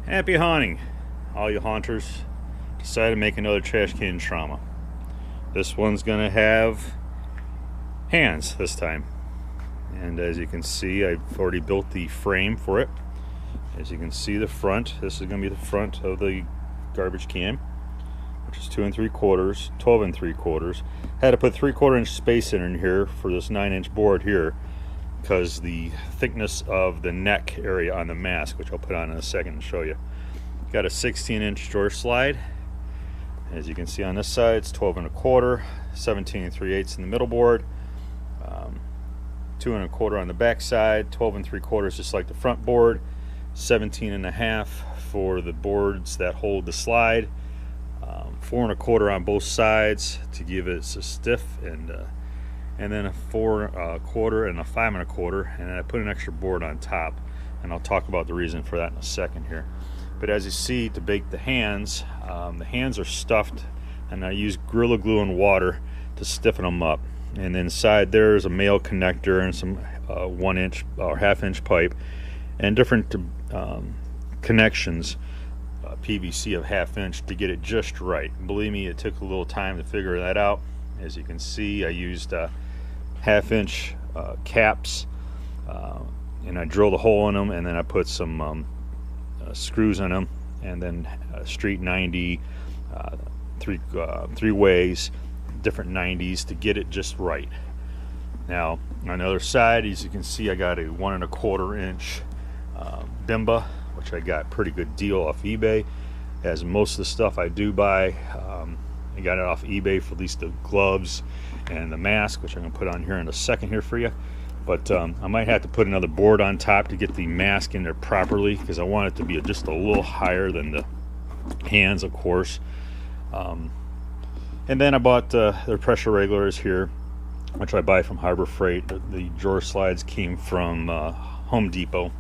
Happy haunting, all you haunters. Decided to make another trash can trauma. This one's gonna have hands this time. And as you can see, I've already built the frame for it. As you can see, the front, this is gonna be the front of the garbage can, which is 2 3/4, 12 3/4. Had to put 3/4 inch space in here for this 9-inch board here, because the thickness of the neck area on the mask, which I'll put on in a second and show you. Got a 16-inch drawer slide. As you can see on this side, it's 12 1/4, 17 3/8 in the middle board, 2 1/4 on the back side, 12 3/4 just like the front board, 17 1/2 for the boards that hold the slide, 4 1/4 on both sides to give it a stiff, and then a 4 1/4 and a 5 1/4, and then I put an extra board on top, and I'll talk about the reason for that in a second here. But as you see, to bake the hands are stuffed, and I use Gorilla Glue and water to stiffen them up. And inside there's a male connector and some 1 inch or 1/2 inch pipe and different connections, PVC of 1/2 inch to get it just right. Believe me, it took a little time to figure that out. As you can see, I used 1/2 inch caps, and I drilled a hole in them, and then I put some screws in them, and then street 90, three ways, different 90s to get it just right. Now on the other side, as you can see, I got a 1 1/4 inch Bimba, which I got a pretty good deal off eBay. As most of the stuff I do buy, I got it off eBay for at least the gloves and the mask, which I'm going to put on here in a second here for you. But I might have to put another board on top to get the mask in there properly, because I want it to be just a little higher than the hands, of course. And then I bought their pressure regulators here, which I buy from Harbor Freight. The drawer slides came from Home Depot,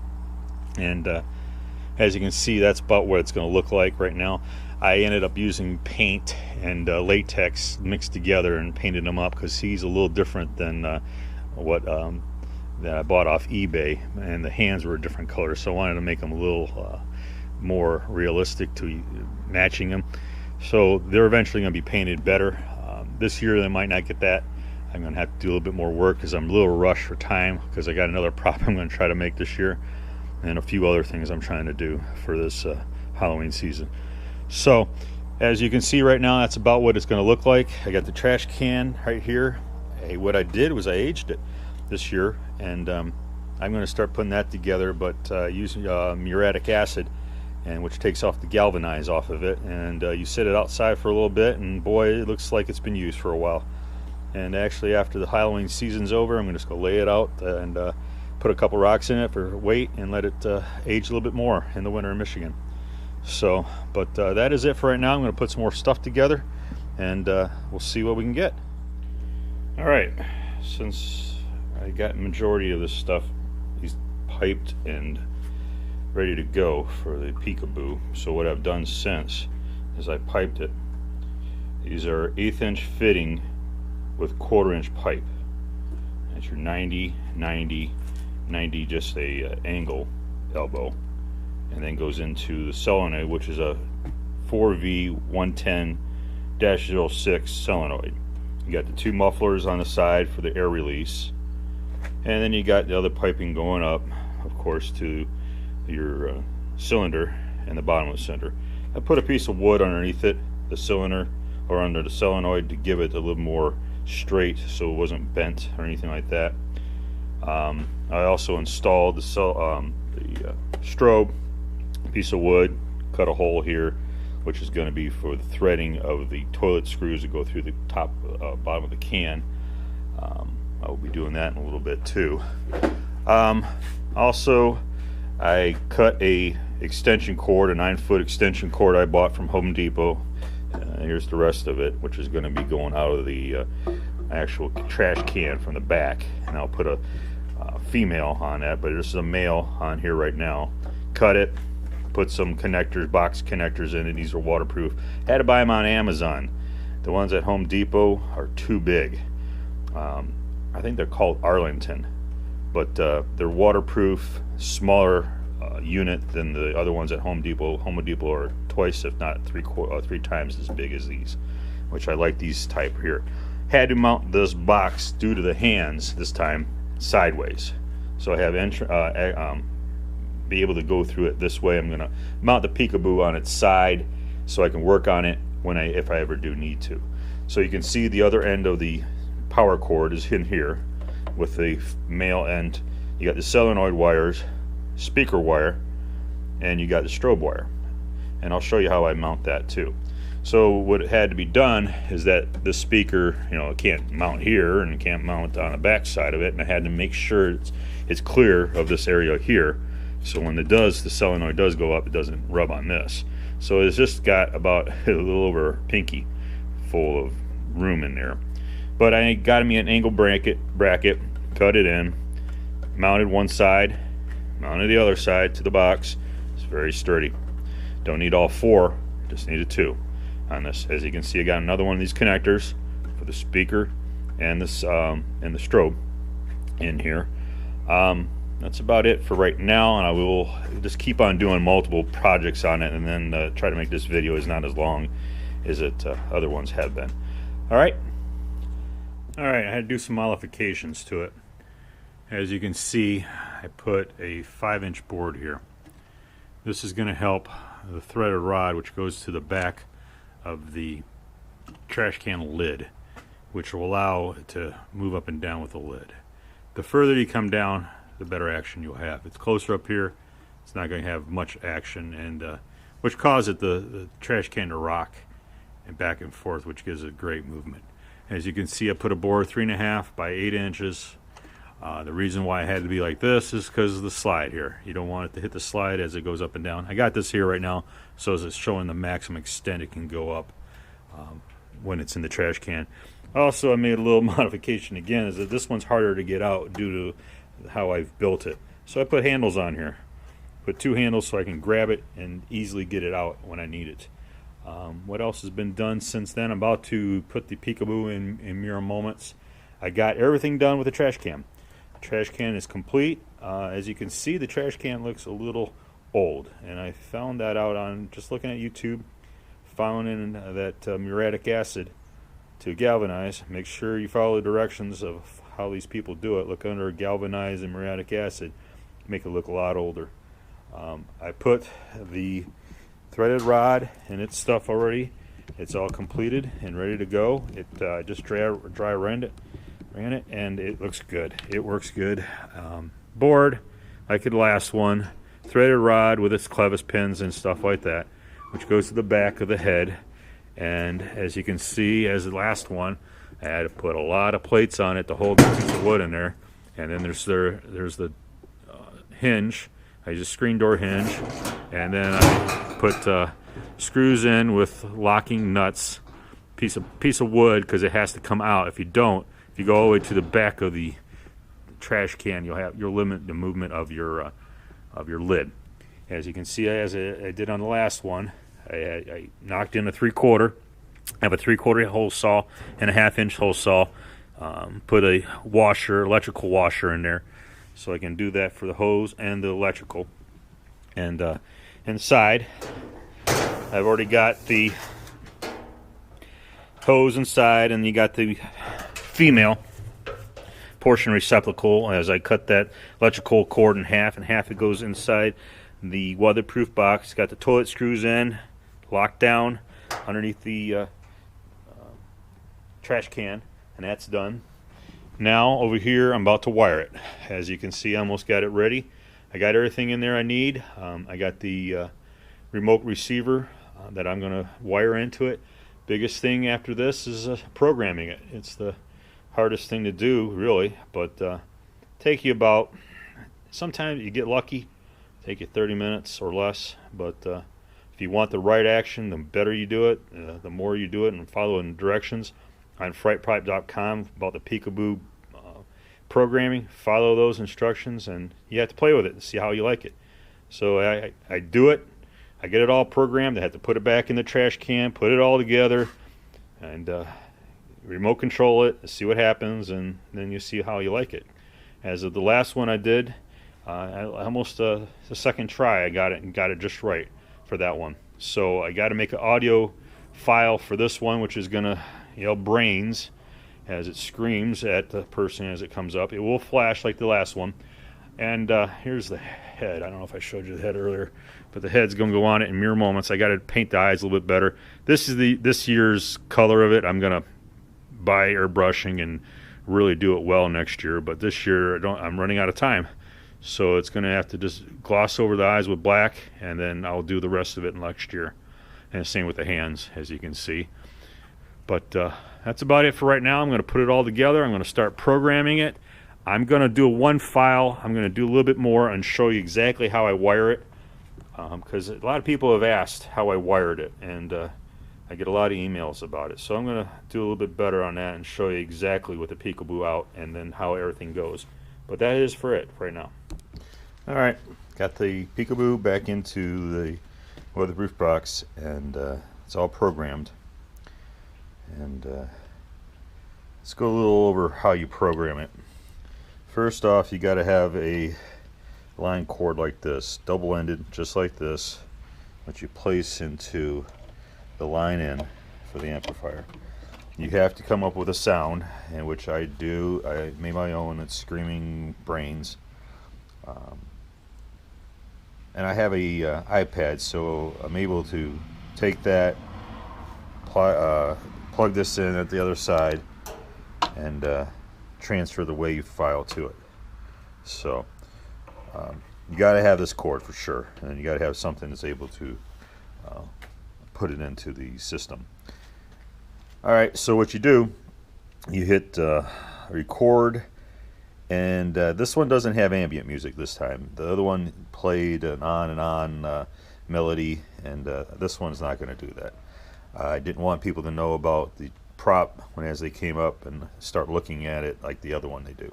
and as you can see, that's about what it's going to look like right now. I ended up using paint and latex mixed together and painted them up, because he's a little different than what that I bought off eBay, and the hands were a different color, so I wanted to make them a little more realistic to matching them. So they're eventually going to be painted better. This year they might not get that. I'm going to have to do a little bit more work because I'm a little rushed for time, because I got another prop I'm going to try to make this year, and a few other things I'm trying to do for this Halloween season. So as you can see right now, that's about what it's going to look like. I got the trash can right here. Hey, what I did was I aged it this year, and I'm going to start putting that together, but using muriatic acid, and which takes off the galvanize off of it, and you sit it outside for a little bit, and boy, it looks like it's been used for a while. And actually, after the Halloween season's over, I'm just going to lay it out and put a couple rocks in it for weight and let it age a little bit more in the winter in Michigan. So, but that is it for right now. I'm going to put some more stuff together, and we'll see what we can get. Alright, since I got majority of this stuff piped and ready to go for the PICOBOO, so what I've done since is I piped it. These are 1/8 inch fitting with 1/4 inch pipe. That's your 90, 90, 90, just a angle elbow, and then goes into the solenoid, which is a 4V110-06 solenoid. You got the 2 mufflers on the side for the air release, and then you got the other piping going up, of course, to your cylinder and the bottom of the cylinder. I put a piece of wood underneath it, the cylinder, or under the solenoid, to give it a little more straight so it wasn't bent or anything like that. I also installed the strobe, piece of wood, cut a hole here, which is going to be for the threading of the toilet screws that go through the top bottom of the can. I will be doing that in a little bit too. Also, I cut a extension cord, a 9-foot extension cord I bought from Home Depot. Here's the rest of it, which is going to be going out of the actual trash can from the back, and I'll put a female on that, but this is a male on here right now. Cut it, put some connectors, box connectors in it. These are waterproof. Had to buy them on Amazon. The ones at Home Depot are too big. I think they're called Arlington, but they're waterproof, smaller unit than the other ones at Home Depot. Home Depot are twice, if not three times as big as these, which I like these type here. Had to mount this box due to the hands this time sideways, so I have be able to go through it this way. I'm going to mount the PICOBOO on its side so I can work on it if I ever do need to. So you can see the other end of the power cord is in here with the male end. You got the solenoid wires, speaker wire, and you got the strobe wire. And I'll show you how I mount that too. So what had to be done is that this speaker, it can't mount here and it can't mount on the back side of it, and I had to make sure it's clear of this area here, so when the solenoid does go up, it doesn't rub on this. So it's just got about a little over pinky full of room in there. But I got me an angle bracket, cut it in, mounted one side, mounted the other side to the box. It's very sturdy. Don't need all four, just needed two on this. As you can see, I got another one of these connectors for the speaker and this and the strobe in here. That's about it for right now, and I will just keep on doing multiple projects on it, and then try to make this video is not as long as other ones have been. Alright, I had to do some modifications to it. As you can see, I put a 5-inch board here. This is going to help the threaded rod, which goes to the back of the trash can lid, which will allow it to move up and down with the lid. The further you come down, the better action you'll have. It's closer up here, it's not going to have much action, and which causes the trash can to rock and back and forth, which gives it great movement. As you can see, I put a board 3.5 by 8 inches. The reason why I had to be like this is because of the slide here. You don't want it to hit the slide as it goes up and down. I got this here right now so as it's showing the maximum extent it can go up when it's in the trash can. Also, I made a little modification again, is that this one's harder to get out due to how I've built it. So I put handles on here. Put 2 handles so I can grab it and easily get it out when I need it. What else has been done since then? I'm about to put the PICOBOO in mere moments. I got everything done with the trash can. The trash can is complete. As you can see, the trash can looks a little old, and I found that out on just looking at YouTube. Found in that muriatic acid to galvanize. Make sure you follow the directions of how these people do it. Look under galvanized and muriatic acid, make it look a lot older. I put the threaded rod and its stuff already. It's all completed and ready to go. It just dry ran it, and it looks good. It works good. Board like the last one, threaded rod with its clevis pins and stuff like that, which goes to the back of the head. And as you can see, as the last one, I had to put a lot of plates on it to hold the piece of wood in there. And then there's the hinge. I use a screen door hinge, and then I put screws in with locking nuts. Piece of wood, because it has to come out. If you go all the way to the back of the trash can, you'll limit the movement of your lid. As you can see, as I did on the last one, I knocked in a 3/4. I have a 3/4 hole saw and a 1/2-inch hole saw. Put a electrical washer in there, so I can do that for the hose and the electrical. And inside, I've already got the hose inside, and you got the female portion receptacle. As I cut that electrical cord in half, and half it goes inside the weatherproof box. Got the toilet screws in, locked down underneath the trash can, and that's done. Now over here, I'm about to wire it. As you can see, I almost got it ready. I got everything in there I need. I got the remote receiver that I'm going to wire into it. Biggest thing after this is programming it. It's the hardest thing to do, really, but take you about, sometimes you get lucky, take you 30 minutes or less, but if you want the right action, the better you do it, the more you do it and follow in directions on frightpipe.com about the PICOBOO programming. Follow those instructions, and you have to play with it and see how you like it. So I do it. I get it all programmed. I have to put it back in the trash can, put it all together, and remote control it, see what happens, and then you see how you like it. As of the last one I did, Almost the second try I got it and got it just right for that one. So I got to make an audio file for this one, which is gonna yell brains as it screams at the person as it comes up. It will flash like the last one. And here's the head. I don't know if I showed you the head earlier, but the head's gonna go on it in mere moments. I got to paint the eyes a little bit better. This is this year's color of it. I'm gonna buy airbrushing and really do it well next year. But this year I'm running out of time, so it's gonna have to just gloss over the eyes with black, and then I'll do the rest of it next year. And the same with the hands, as you can see. But that's about it for right now. I'm going to put it all together. I'm going to start programming it. I'm going to do one file. I'm going to do a little bit more and show you exactly how I wire it, because a lot of people have asked how I wired it, and I get a lot of emails about it. So I'm going to do a little bit better on that and show you exactly with the PICOBOO out and then how everything goes. But that is for it right now. All right, got the PICOBOO back into the weatherproof box, and it's all programmed. And let's go a little over how you program it. First off, you got to have a line cord like this, double-ended, just like this, which you place into the line in for the amplifier. You have to come up with a sound, and which I do. I made my own. It's screaming brains. And I have a iPad, so I'm able to take that, plug this in at the other side, and transfer the WAV file to it. So you got to have this cord for sure, and you got to have something that's able to put it into the system. All right, so what you do, you hit record. And this one doesn't have ambient music this time. The other one played an on and on melody, and this one's not going to do that. I didn't want people to know about the prop as they came up and start looking at it like the other one they do.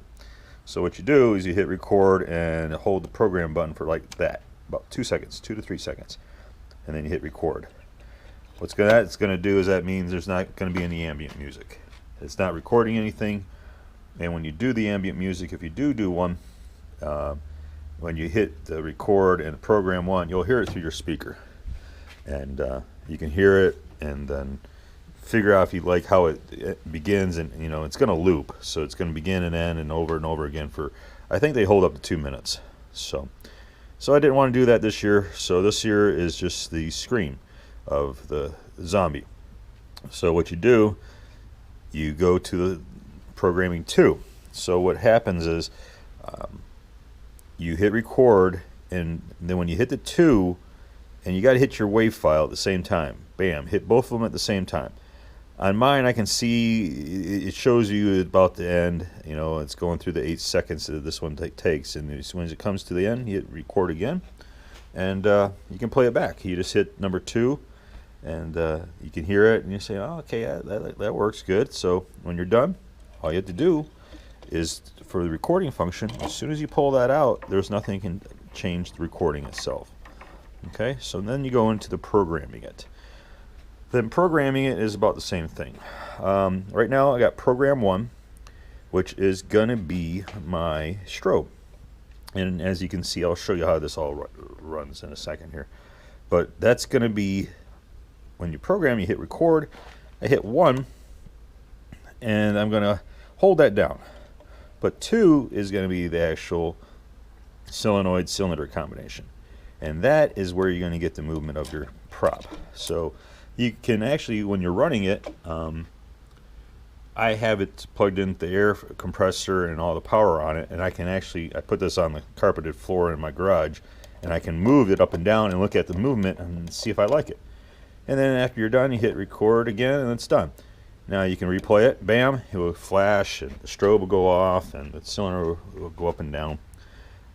So what you do is you hit record and hold the program button for like that, about 2 seconds, 2 to 3 seconds, and then you hit record. What's that's going to do is that means there's not going to be any ambient music. It's not recording anything. And when you do the ambient music, if you do one, when you hit the record and program one, you'll hear it through your speaker. And you can hear it and then figure out if you like how it begins. And, you know, it's going to loop. So it's going to begin and end and over again for, I think they hold up to 2 minutes. So I didn't want to do that this year. So this year is just the scream of the zombie. So what you do, you go to the programming 2. So what happens is you hit record, and then when you hit the 2, and you got to hit your WAV file at the same time. Bam, hit both of them at the same time. On mine, I can see it shows you about the end. You know, it's going through the 8 seconds that this one takes, and as soon as it comes to the end, you hit record again, and you can play it back. You just hit number 2, and you can hear it, and you say, "Oh, okay, yeah, that works good." So when you're done, all you have to do is, for the recording function, as soon as you pull that out, there's nothing can change the recording itself. Okay, so then you go into the programming it. Then programming it is about the same thing. Right now I got program 1, which is gonna be my strobe. And as you can see, I'll show you how this all runs in a second here. But that's gonna be, when you program, you hit record. I hit 1, and I'm gonna hold that down. But 2 is going to be the actual solenoid cylinder combination, and that is where you're going to get the movement of your prop. So you can actually, when you're running it, I have it plugged into the air compressor and all the power on it, and I put this on the carpeted floor in my garage, and I can move it up and down and look at the movement and see if I like it. And then after you're done, you hit record again, and it's done. Now you can replay it, bam, it will flash, and the strobe will go off, and the cylinder will go up and down.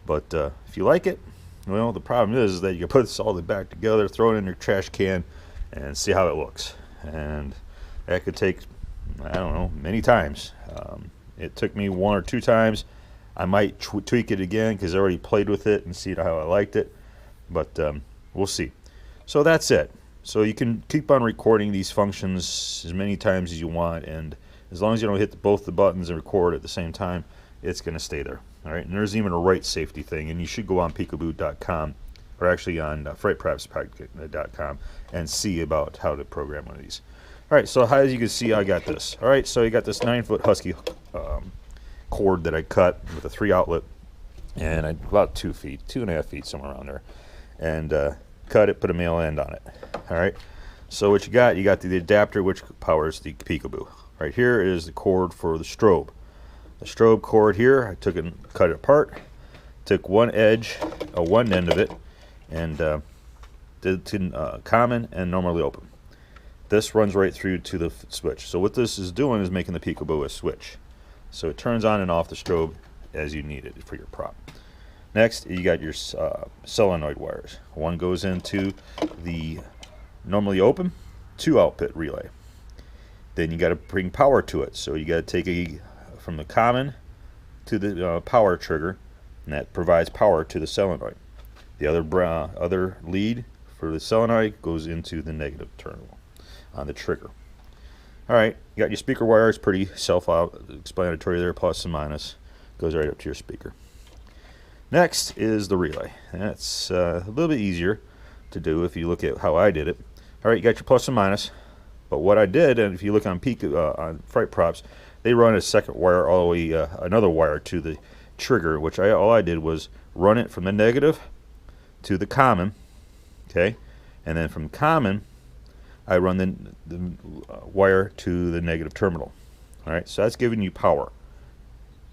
But if you like it, well, the problem is that you can put this all back together, throw it in your trash can, and see how it looks. And that could take, I don't know, many times. It took me 1 or 2 times. I might tweak it again because I already played with it and see how I liked it. But we'll see. So that's it. So you can keep on recording these functions as many times as you want, and as long as you don't hit both the buttons and record at the same time, it's going to stay there. All right, and there's even a right safety thing, and you should go on PICOBOO.com, or actually on FrightPreps.com, and see about how to program one of these. All right, so as you can see, I got this. All right, so you got this 9-foot Husky cord that I cut with a 3-outlet, and about 2 feet, 2.5 feet, somewhere around there, and cut it, put a male end on it. All right, so what you got the adapter which powers the PICOBOO. Right here is the cord for the strobe. The strobe cord here, I took and cut it apart, took one end of it, and did to common and normally open. This runs right through to the switch. So what this is doing is making the PICOBOO a switch. So it turns on and off the strobe as you need it for your prop. Next, you got your solenoid wires. One goes into the normally open 2-output relay. Then you got to bring power to it. So you got to take from the common to the power trigger, and that provides power to the solenoid. The other lead for the solenoid goes into the negative terminal on the trigger. All right, you got your speaker wires, pretty self-explanatory there, plus and minus, goes right up to your speaker. Next is the relay. That's a little bit easier to do if you look at how I did it. All right, you got your plus and minus, but what I did, and if you look on on Fright Props, they run a second wire all the way, another wire to the trigger, which all I did was run it from the negative to the common, okay, and then from common I run the wire to the negative terminal. All right, so that's giving you power.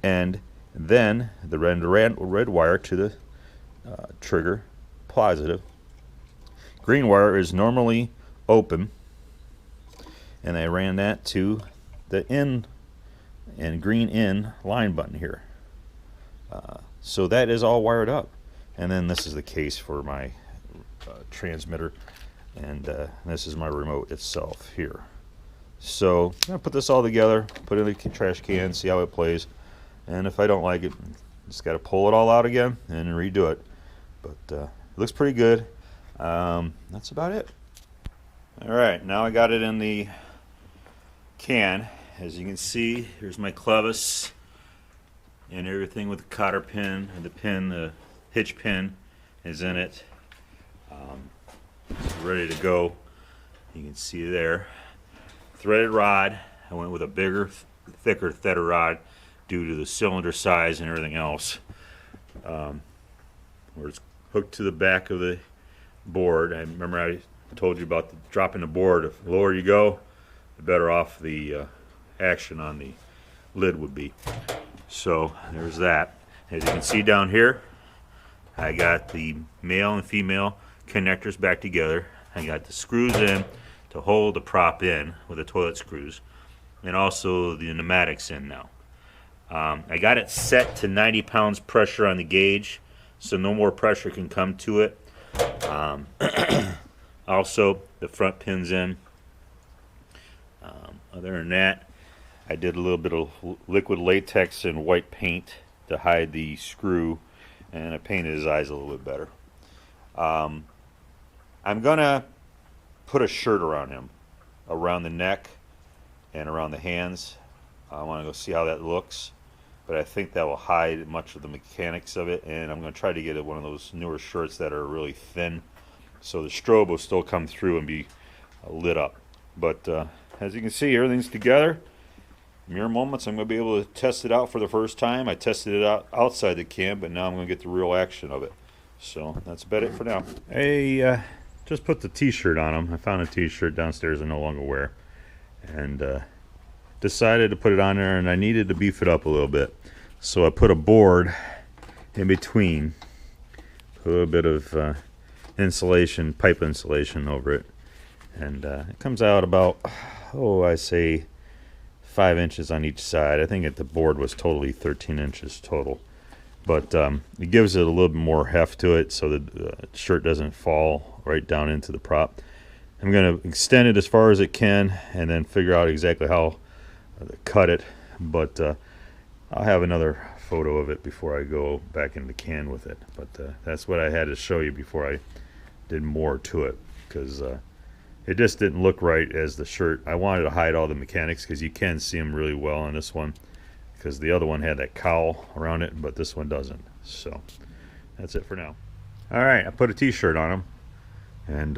And then the red wire to the trigger, positive. Green wire is normally open, and I ran that to the in and green in line button here. So that is all wired up. And then this is the case for my transmitter. And this is my remote itself here. So I'm going to put this all together, put it in the trash can, see how it plays. And if I don't like it, just got to pull it all out again and redo it. But it looks pretty good. That's about it. Alright, now I got it in the can. As you can see, here's my clevis and everything with the cotter pin, and the hitch pin is in it. It's ready to go. You can see there. Threaded rod. I went with a bigger, thicker threaded rod due to the cylinder size and everything else. Where it's hooked to the back of the board. I remember I told you about dropping the board. The lower you go, the better off the action on the lid would be. So there's that. As you can see down here, I got the male and female connectors back together. I got the screws in to hold the prop in with the toilet screws, and also the pneumatics in now. I got it set to 90 pounds pressure on the gauge, so no more pressure can come to it. Also, the front pin's in. Other than that, I did a little bit of liquid latex and white paint to hide the screw, and I painted his eyes a little bit better. I'm gonna put a shirt around him, around the neck and around the hands. I want to go see how that looks, but I think that will hide much of the mechanics of it, and I'm going to try to get one of those newer shirts that are really thin, so the strobe will still come through and be lit up. But as you can see, everything's together. Mere moments, I'm going to be able to test it out for the first time. I tested it out outside the can, but now I'm going to get the real action of it. So that's about it for now. I just put the t-shirt on him. I found a t-shirt downstairs I no longer wear, and decided to put it on there, and I needed to beef it up a little bit. So I put a board in between, put a little bit of insulation, pipe insulation over it, and it comes out about, I say 5 inches on each side. I think the board was totally 13 inches total, but it gives it a little bit more heft to it, so the shirt doesn't fall right down into the prop. I'm going to extend it as far as it can, and then figure out exactly how to cut it, but I'll have another photo of it before I go back in the can with it. But that's what I had to show you before I did more to it, because it just didn't look right as the shirt. I wanted to hide all the mechanics because you can see them really well on this one. because the other one had that cowl around it, but this one doesn't. So that's it for now. All right, I put a t-shirt on them, and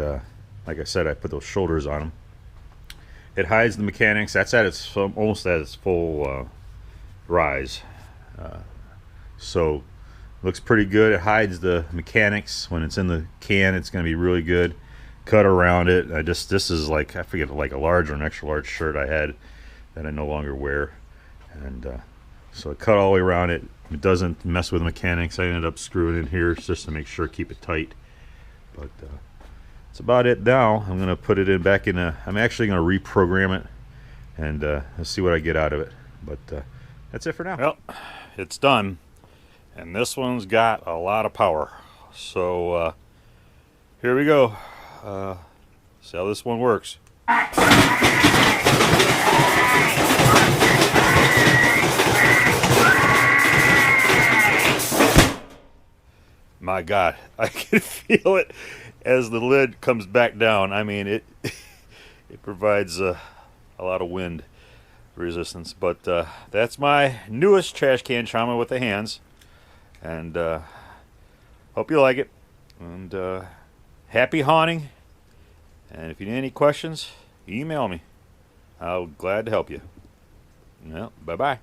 like I said, I put those shoulders on them. It hides the mechanics. That's at its almost at its full rise. So looks pretty good. It hides the mechanics. When it's in the can, it's going to be really good. Cut around it. This is like, I forget, like a large or an extra large shirt I had that I no longer wear, and so I cut all the way around it. It doesn't mess with the mechanics. I ended up screwing in here just to make sure, keep it tight. But that's about it now. I'm going to put it in back in a, I'm actually going to reprogram it, and let's see what I get out of it. But that's it for now. Well, it's done, and this one's got a lot of power. So here we go. See how this one works. My God, I can feel it as the lid comes back down. I mean, it provides a lot of wind resistance. But that's my newest trash can trauma with the hands, and hope you like it. And happy haunting. And if you need any questions, email me. I'll be glad to help you. Well, bye-bye.